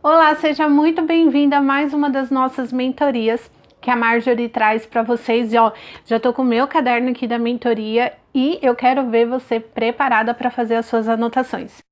Olá, seja muito bem-vinda a mais uma das nossas mentorias que a Marjorie traz para vocês. E ó, já tô com o meu caderno aqui da mentoria e eu quero ver você preparada para fazer as suas anotações.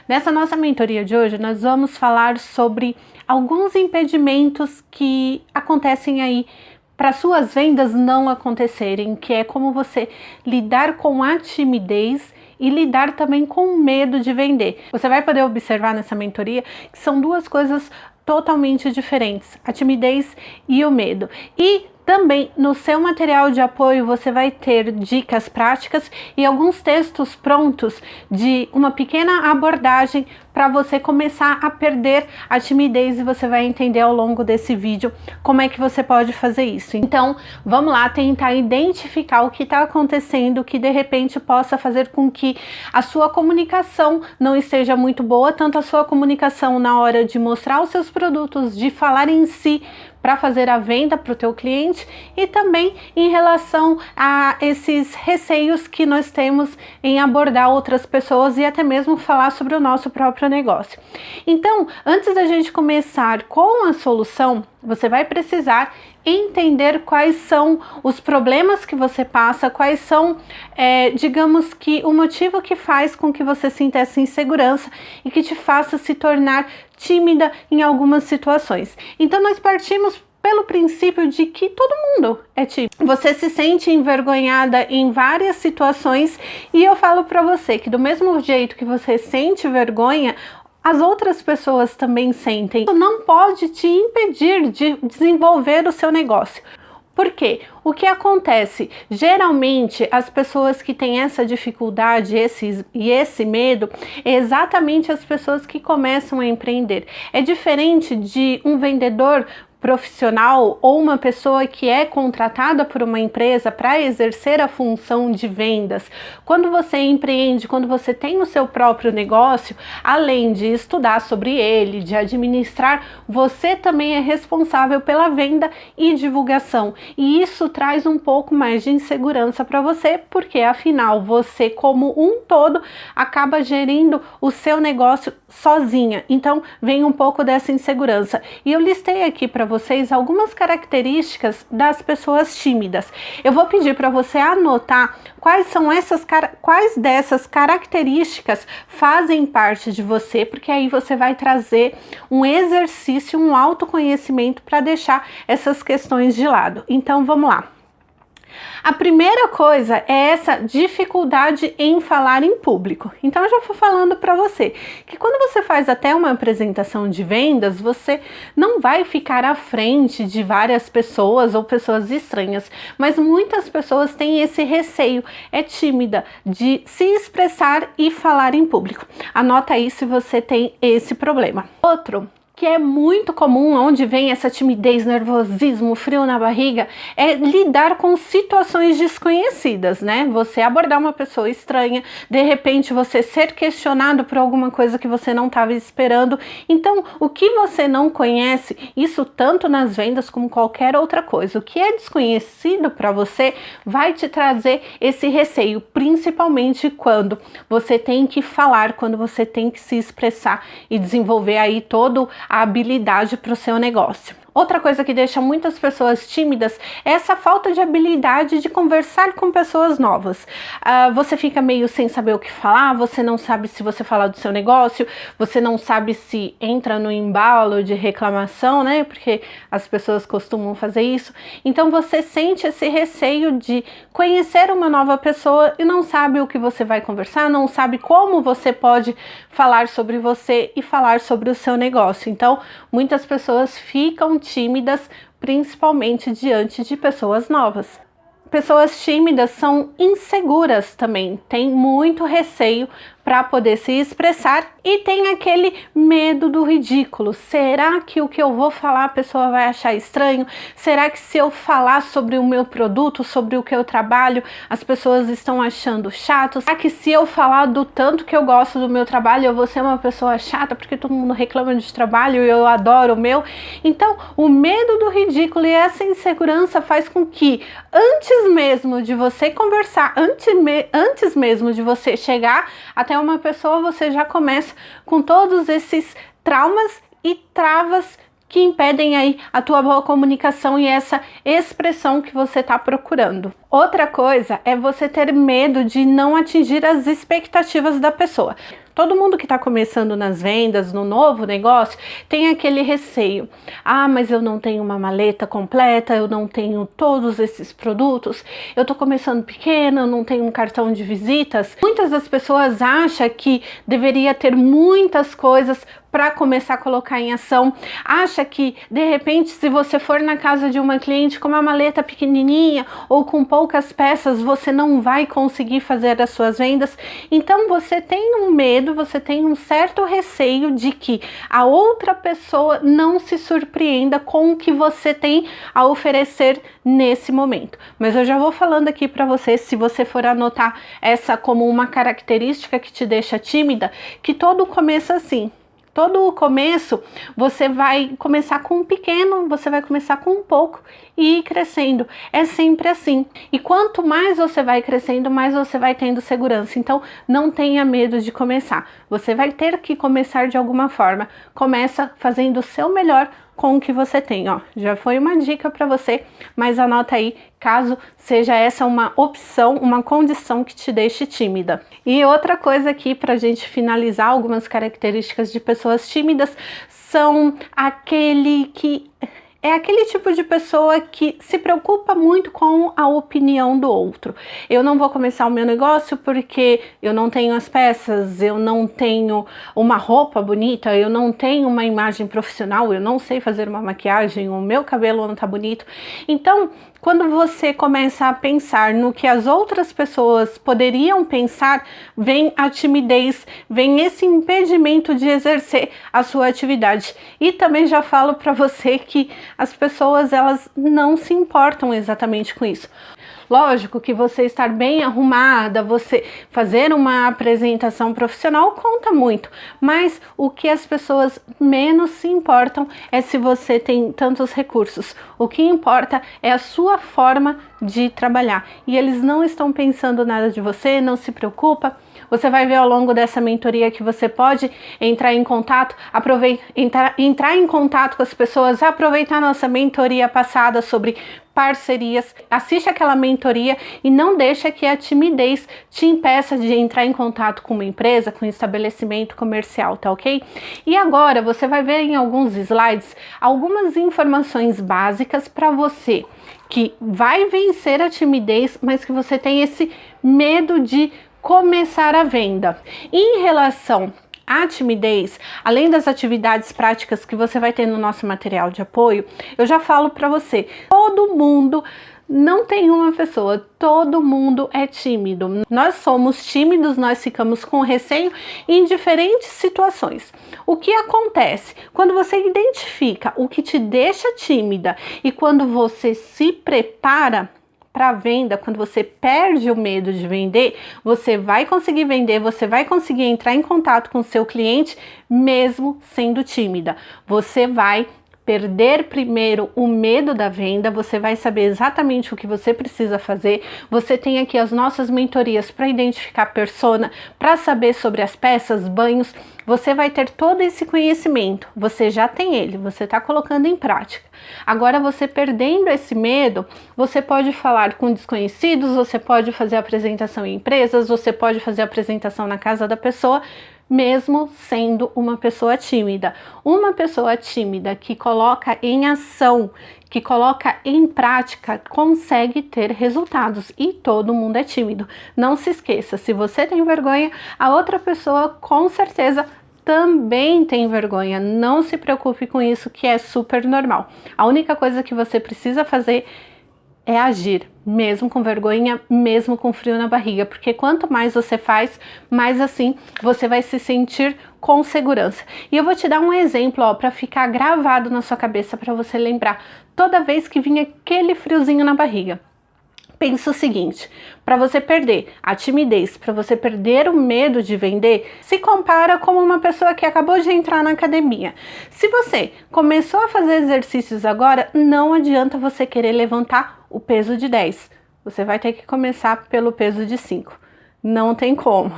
Nessa nossa mentoria de hoje, nós vamos falar sobre alguns impedimentos que acontecem aí para suas vendas não acontecerem, que é como você lidar com a timidez e lidar também com o medo de vender. Você vai poder observar nessa mentoria que são duas coisas totalmente diferentes, a timidez e o medo. E também no seu material de apoio você vai ter dicas práticas e alguns textos prontos de uma pequena abordagem para você começar a perder a timidez, e você vai entender ao longo desse vídeo como é que você pode fazer isso. Então vamos lá tentar identificar o que está acontecendo que de repente possa fazer com que a sua comunicação não esteja muito boa, tanto a sua comunicação na hora de mostrar os seus produtos, de falar em si, para fazer a venda para o teu cliente, e também em relação a esses receios que nós temos em abordar outras pessoas e até mesmo falar sobre o nosso próprio negócio. Então, antes da gente começar com a solução, você vai precisar entender quais são os problemas que você passa, quais são, digamos que o motivo que faz com que você sinta essa insegurança e que te faça se tornar tímida em algumas situações. Então nós partimos pelo princípio de que todo mundo é tímido. Você se sente envergonhada em várias situações e eu falo para você que do mesmo jeito que você sente vergonha, as outras pessoas também sentem. Isso não pode te impedir de desenvolver o seu negócio. Por quê? O que acontece? Geralmente, as pessoas que têm essa dificuldade esse medo, é exatamente as pessoas que começam a empreender. É diferente de um vendedor profissional ou uma pessoa que é contratada por uma empresa para exercer a função de vendas. Quando você empreende, quando você tem o seu próprio negócio, além de estudar sobre ele, de administrar, você também é responsável pela venda e divulgação. E isso traz um pouco mais de insegurança para você, porque afinal você como um todo acaba gerindo o seu negócio sozinha. Então vem um pouco dessa insegurança. E eu listei aqui para vocês algumas características das pessoas tímidas. Eu vou pedir para você anotar quais dessas características fazem parte de você, porque aí você vai trazer um exercício, um autoconhecimento para deixar essas questões de lado. Então vamos lá. A primeira coisa é essa dificuldade em falar em público. Então eu já vou falando para você que quando você faz até uma apresentação de vendas, você não vai ficar à frente de várias pessoas ou pessoas estranhas, mas muitas pessoas têm esse receio, é tímida de se expressar e falar em público. Anota aí se você tem esse problema. Outro que é muito comum, onde vem essa timidez, nervosismo, frio na barriga, é lidar com situações desconhecidas, né? Você abordar uma pessoa estranha, de repente você ser questionado por alguma coisa que você não estava esperando. Então, o que você não conhece, isso tanto nas vendas como qualquer outra coisa, o que é desconhecido para você vai te trazer esse receio, principalmente quando você tem que falar, quando você tem que se expressar e desenvolver aí todo a habilidade para o seu negócio. Outra coisa que deixa muitas pessoas tímidas é essa falta de habilidade de conversar com pessoas novas. Você fica meio sem saber o que falar, você não sabe se você falar do seu negócio, você não sabe se entra no embalo de reclamação, né? Porque as pessoas costumam fazer isso. Então você sente esse receio de conhecer uma nova pessoa e não sabe o que você vai conversar, não sabe como você pode falar sobre você e falar sobre o seu negócio. Então, muitas pessoas ficam tímidas, principalmente diante de pessoas novas. Pessoas tímidas são inseguras também, têm muito receio para poder se expressar, e tem aquele medo do ridículo. Será que o que eu vou falar a pessoa vai achar estranho? Será que se eu falar sobre o meu produto, sobre o que eu trabalho, as pessoas estão achando chato? Será que se eu falar do tanto que eu gosto do meu trabalho, eu vou ser uma pessoa chata porque todo mundo reclama de trabalho e eu adoro o meu? Então, o medo do ridículo e essa insegurança faz com que, antes mesmo de você conversar, antes mesmo de você chegar até uma pessoa, você já começa com todos esses traumas e travas que impedem aí a tua boa comunicação e essa expressão que você está procurando. Outra coisa é você ter medo de não atingir as expectativas da pessoa. Todo mundo que está começando nas vendas, no novo negócio, tem aquele receio. Ah, mas eu não tenho uma maleta completa, eu não tenho todos esses produtos, eu estou começando pequena, eu não tenho um cartão de visitas. Muitas das pessoas acham que deveria ter muitas coisas para começar a colocar em ação. Acha que, de repente, se você for na casa de uma cliente com uma maleta pequenininha ou com poucas peças, você não vai conseguir fazer as suas vendas. Então, você tem um medo, você tem um certo receio de que a outra pessoa não se surpreenda com o que você tem a oferecer nesse momento. Mas eu já vou falando aqui para você, se você for anotar essa como uma característica que te deixa tímida, que todo começo assim. Todo o começo, você vai começar com um pequeno, você vai começar com um pouco e ir crescendo. É sempre assim. E quanto mais você vai crescendo, mais você vai tendo segurança. Então, não tenha medo de começar. Você vai ter que começar de alguma forma. Começa fazendo o seu melhor com o que você tem, ó. Já foi uma dica para você, mas anota aí, caso seja essa uma opção, uma condição que te deixe tímida. E outra coisa aqui pra gente finalizar, algumas características de pessoas tímidas são aquele tipo de pessoa que se preocupa muito com a opinião do outro. Eu não vou começar o meu negócio porque eu não tenho as peças, eu não tenho uma roupa bonita, eu não tenho uma imagem profissional, eu não sei fazer uma maquiagem, o meu cabelo não tá bonito. Então, quando você começa a pensar no que as outras pessoas poderiam pensar, vem a timidez, vem esse impedimento de exercer a sua atividade. E também já falo para você que as pessoas, elas não se importam exatamente com isso. Lógico que você estar bem arrumada, você fazer uma apresentação profissional conta muito, mas o que as pessoas menos se importam é se você tem tantos recursos. O que importa é a sua forma de trabalhar. E eles não estão pensando nada de você, não se preocupa. Você vai ver ao longo dessa mentoria que você pode entrar em contato, entrar em contato com as pessoas, aproveitar nossa mentoria passada sobre parcerias, assiste aquela mentoria e não deixa que a timidez te impeça de entrar em contato com uma empresa, com um estabelecimento comercial, tá ok? E agora você vai ver em alguns slides algumas informações básicas para você que vai vencer a timidez, mas que você tem esse medo de começar a venda. Em relação à timidez, além das atividades práticas que você vai ter no nosso material de apoio, eu já falo para você, todo mundo, não tem uma pessoa, todo mundo é tímido. Nós somos tímidos, nós ficamos com receio em diferentes situações. O que acontece? Quando você identifica o que te deixa tímida e quando você se prepara para venda, quando você perde o medo de vender, você vai conseguir vender, você vai conseguir entrar em contato com o seu cliente mesmo sendo tímida. Você vai perder primeiro o medo da venda, você vai saber exatamente o que você precisa fazer. Você tem aqui as nossas mentorias para identificar persona, para saber sobre as peças, banhos. Você vai ter todo esse conhecimento, você já tem ele, você está colocando em prática. Agora, você perdendo esse medo, você pode falar com desconhecidos, você pode fazer apresentação em empresas, você pode fazer apresentação na casa da pessoa, mesmo sendo uma pessoa tímida. Uma pessoa tímida que coloca em ação, que coloca em prática, consegue ter resultados. E todo mundo é tímido. Não se esqueça, se você tem vergonha, a outra pessoa com certeza também tem vergonha. Não se preocupe com isso, que é super normal. A única coisa que você precisa fazer é agir, mesmo com vergonha, mesmo com frio na barriga, porque quanto mais você faz, mais assim você vai se sentir com segurança. E eu vou te dar um exemplo, ó, para ficar gravado na sua cabeça, para você lembrar toda vez que vinha aquele friozinho na barriga. Pensa o seguinte, para você perder a timidez, para você perder o medo de vender, se compara como uma pessoa que acabou de entrar na academia. Se você começou a fazer exercícios agora, não adianta você querer levantar o peso de 10. Você vai ter que começar pelo peso de 5. Não tem como.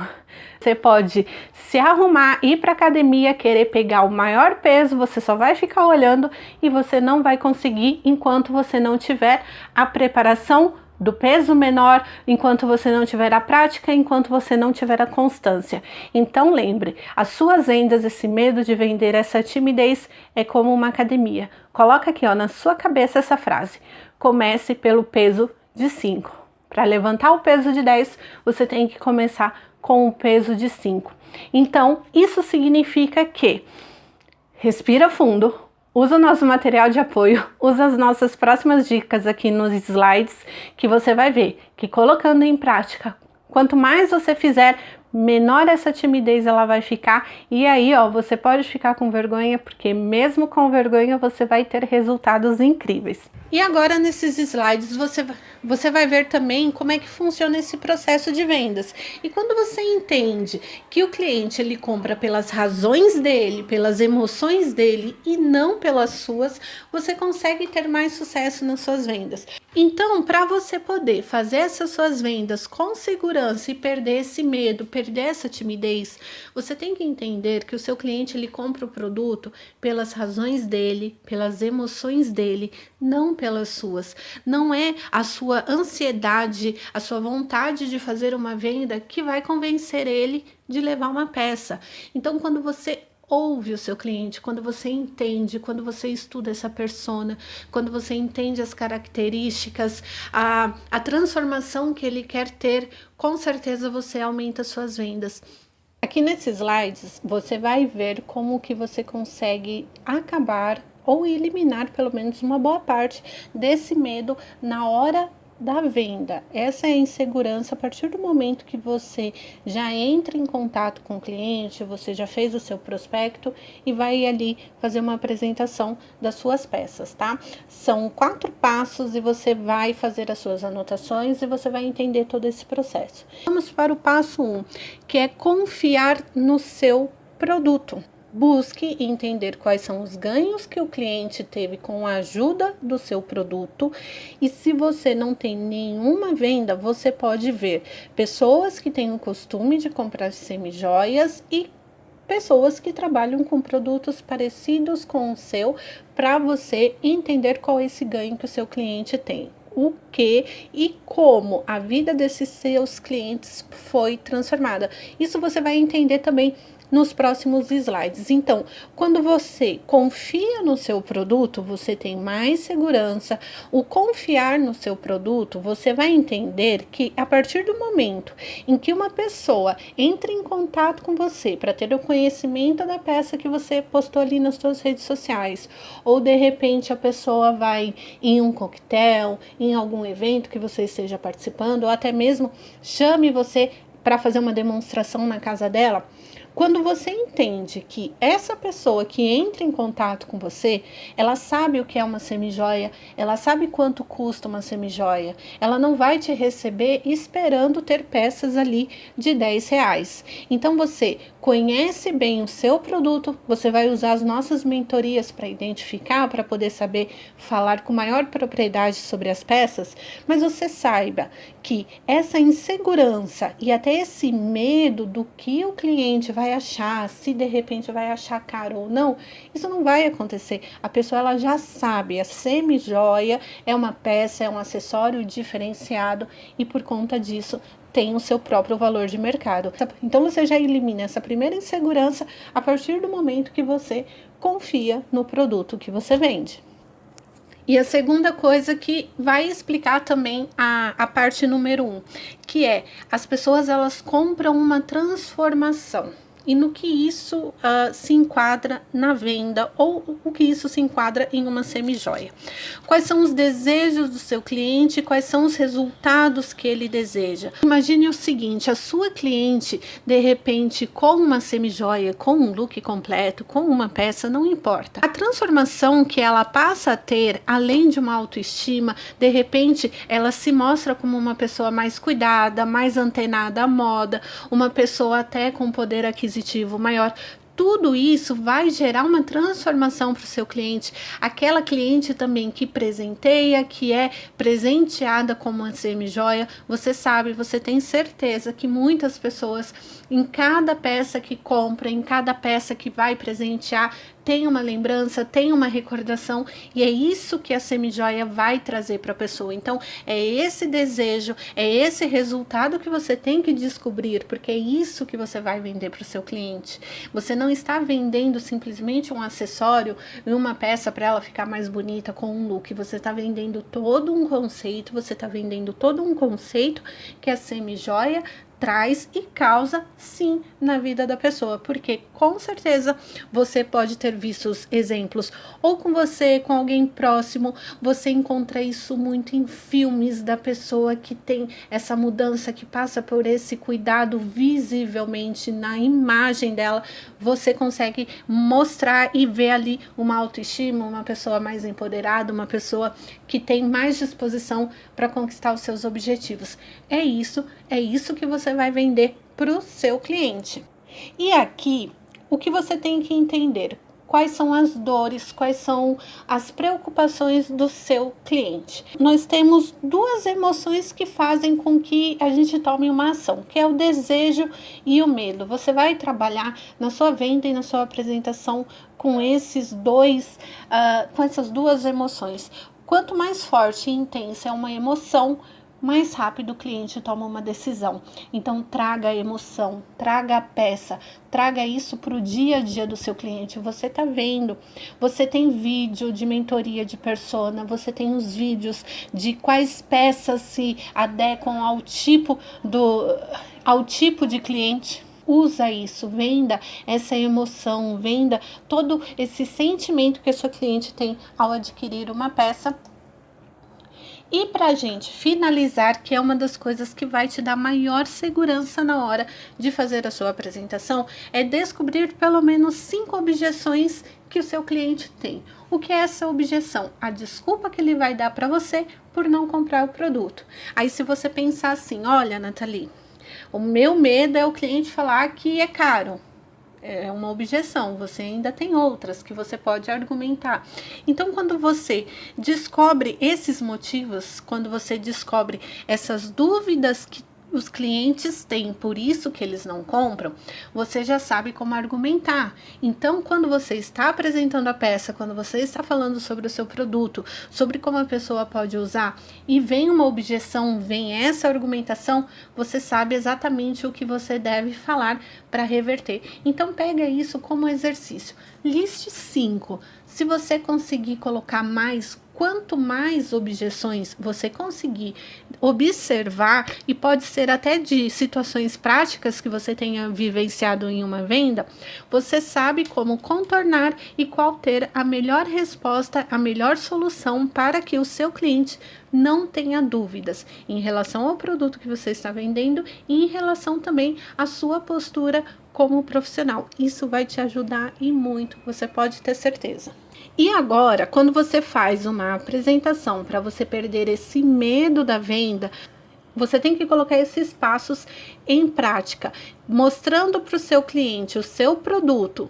Você pode se arrumar, ir para academia, querer pegar o maior peso, você só vai ficar olhando e você não vai conseguir enquanto você não tiver a preparação do peso menor, enquanto você não tiver a prática, enquanto você não tiver a constância. Então lembre, as suas vendas, esse medo de vender, essa timidez é como uma academia. Coloca aqui, ó, na sua cabeça essa frase: comece pelo peso de 5. Para levantar o peso de 10, você tem que começar com o peso de 5. Então, isso significa que respira fundo, usa o nosso material de apoio, usa as nossas próximas dicas aqui nos slides, que você vai ver que colocando em prática, quanto mais você fizer, menor essa timidez ela vai ficar. E aí, ó, você pode ficar com vergonha, porque mesmo com vergonha você vai ter resultados incríveis. E agora nesses slides você vai ver também como é que funciona esse processo de vendas. E quando você entende que o cliente ele compra pelas razões dele, pelas emoções dele e não pelas suas, você consegue ter mais sucesso nas suas vendas. Então, para você poder fazer essas suas vendas com segurança e perder esse medo, perder essa timidez, você tem que entender que o seu cliente ele compra o produto pelas razões dele, pelas emoções dele, não pelas suas. Não é a sua ansiedade, a sua vontade de fazer uma venda que vai convencer ele de levar uma peça. Então, quando você ouve o seu cliente, quando você entende, quando você estuda essa persona, quando você entende as características, a transformação que ele quer ter, com certeza você aumenta suas vendas. Aqui nesses slides você vai ver como que você consegue acabar ou eliminar pelo menos uma boa parte desse medo na hora da venda. Essa é a insegurança a partir do momento que você já entra em contato com o cliente, você já fez o seu prospecto e vai ali fazer uma apresentação das suas peças, tá? São 4 passos e você vai fazer as suas anotações e você vai entender todo esse processo. Vamos para o passo 1, que é confiar no seu produto. Busque entender quais são os ganhos que o cliente teve com a ajuda do seu produto, e se você não tem nenhuma venda, você pode ver pessoas que têm o costume de comprar semijoias e pessoas que trabalham com produtos parecidos com o seu, para você entender qual é esse ganho que o seu cliente tem. O que e como a vida desses seus clientes foi transformada. Isso você vai entender também nos próximos slides. Então, quando você confia no seu produto, você tem mais segurança. O confiar no seu produto, você vai entender que a partir do momento em que uma pessoa entra em contato com você para ter o conhecimento da peça que você postou ali nas suas redes sociais, ou de repente a pessoa vai em um coquetel, em algum evento que você esteja participando, ou até mesmo chame você para fazer uma demonstração na casa dela. Quando você entende que essa pessoa que entra em contato com você, ela sabe o que é uma semijoia, ela sabe quanto custa uma semijoia, ela não vai te receber esperando ter peças ali de R$10. Então você conhece bem o seu produto, você vai usar as nossas mentorias para identificar, para poder saber falar com maior propriedade sobre as peças, mas você saiba que essa insegurança e até esse medo do que o cliente vai achar, se de repente vai achar caro ou não, isso não vai acontecer. A pessoa ela já sabe, a semijoia é uma peça, é um acessório diferenciado e por conta disso tem o seu próprio valor de mercado. Então você já elimina essa primeira insegurança a partir do momento que você confia no produto que você vende. E a segunda coisa que vai explicar também a parte número 1, que é as pessoas elas compram uma transformação. e no que isso se enquadra na venda, ou o que isso se enquadra em uma semijoia. Quais são os desejos do seu cliente, quais são os resultados que ele deseja. Imagine o seguinte, a sua cliente, de repente, com uma semijoia, com um look completo, com uma peça, não importa. A transformação que ela passa a ter, além de uma autoestima, de repente, ela se mostra como uma pessoa mais cuidada, mais antenada à moda, uma pessoa até com poder aquisitivo maior. Tudo isso vai gerar uma transformação para o seu cliente. Aquela cliente também que presenteia, que é presenteada como uma semijoia, você sabe, você tem certeza que muitas pessoas, em cada peça que compra, em cada peça que vai presentear, tem uma lembrança, tem uma recordação, e é isso que a semijoia vai trazer para a pessoa. Então, é esse desejo, é esse resultado que você tem que descobrir, porque é isso que você vai vender para o seu cliente. Você não está vendendo simplesmente um acessório e uma peça para ela ficar mais bonita com um look, você está vendendo todo um conceito, que a semijoia traz e causa, sim, na vida da pessoa, porque com certeza você pode ter visto exemplos, ou com você, com alguém próximo, você encontra isso muito em filmes da pessoa que tem essa mudança, que passa por esse cuidado visivelmente na imagem dela, você consegue mostrar e ver ali uma autoestima, uma pessoa mais empoderada, uma pessoa que tem mais disposição para conquistar os seus objetivos. É isso que você vai vender para o seu cliente. E aqui, o que você tem que entender? Quais são as dores, quais são as preocupações do seu cliente? Nós temos duas emoções que fazem com que a gente tome uma ação, que é o desejo e o medo. Você vai trabalhar na sua venda e na sua apresentação com essas duas emoções. Quanto mais forte e intensa é uma emoção, mais rápido o cliente toma uma decisão. Então, traga a emoção, traga a peça, traga isso para o dia a dia do seu cliente. Você está vendo, você tem vídeo de mentoria de persona, você tem os vídeos de quais peças se adequam ao tipo de cliente. Usa isso, venda essa emoção, venda todo esse sentimento que a sua cliente tem ao adquirir uma peça. E para a gente finalizar, que é uma das coisas que vai te dar maior segurança na hora de fazer a sua apresentação, é descobrir pelo menos 5 objeções que o seu cliente tem. O que é essa objeção? A desculpa que ele vai dar para você por não comprar o produto. Aí se você pensar assim, olha, Nathalie, o meu medo é o cliente falar que é caro. É uma objeção, você ainda tem outras que você pode argumentar. Então, quando você descobre esses motivos, quando você descobre essas dúvidas que os clientes têm, por isso que eles não compram, você já sabe como argumentar. Então, quando você está apresentando a peça, quando você está falando sobre o seu produto, sobre como a pessoa pode usar, e vem uma objeção, vem essa argumentação, você sabe exatamente o que você deve falar para reverter. Então, pega isso como exercício. Liste 5. Se você conseguir colocar mais, quanto mais objeções você conseguir observar, e pode ser até de situações práticas que você tenha vivenciado em uma venda, você sabe como contornar e qual ter a melhor resposta, a melhor solução para que o seu cliente não tenha dúvidas em relação ao produto que você está vendendo e em relação também à sua postura como profissional. Isso vai te ajudar e muito, você pode ter certeza. E agora, quando você faz uma apresentação para você perder esse medo da venda, você tem que colocar esses passos em prática, mostrando para o seu cliente o seu produto,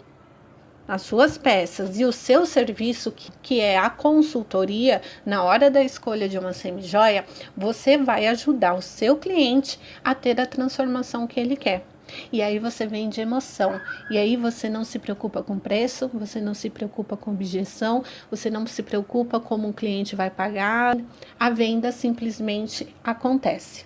as suas peças e o seu serviço, que é a consultoria. Na hora da escolha de uma semijoia, você vai ajudar o seu cliente a ter a transformação que ele quer. E aí você vende emoção, e aí você não se preocupa com preço, você não se preocupa com objeção, você não se preocupa como o cliente vai pagar, a venda simplesmente acontece.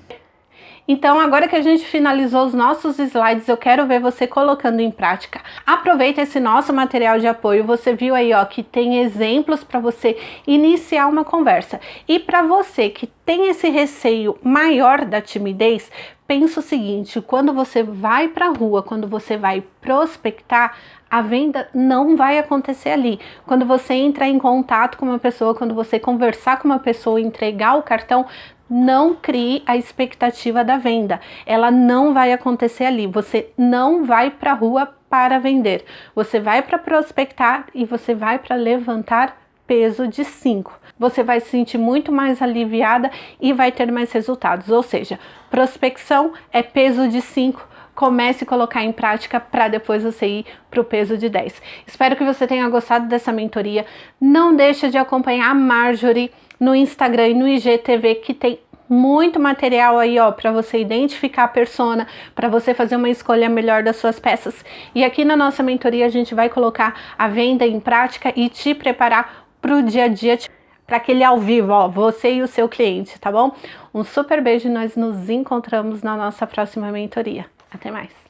Então, agora que a gente finalizou os nossos slides, eu quero ver você colocando em prática. Aproveita esse nosso material de apoio. Você viu aí, ó, que tem exemplos para você iniciar uma conversa. E para você que tem esse receio maior da timidez, pensa o seguinte: quando você vai para a rua, quando você vai prospectar, a venda não vai acontecer ali. Quando você entrar em contato com uma pessoa, quando você conversar com uma pessoa, entregar o cartão, não crie a expectativa da venda. Ela não vai acontecer ali. Você não vai para a rua para vender. Você vai para prospectar e você vai para levantar peso de 5. Você vai se sentir muito mais aliviada e vai ter mais resultados. Ou seja, prospecção é peso de 5. Comece a colocar em prática para depois você ir para o peso de 10. Espero que você tenha gostado dessa mentoria. Não deixa de acompanhar a Marjorie no Instagram e no IGTV, que tem muito material aí, ó, para você identificar a persona, para você fazer uma escolha melhor das suas peças. E aqui na nossa mentoria a gente vai colocar a venda em prática e te preparar para o dia a dia, para aquele ao vivo, ó, você e o seu cliente, tá bom? Um super beijo e nós nos encontramos na nossa próxima mentoria. Até mais!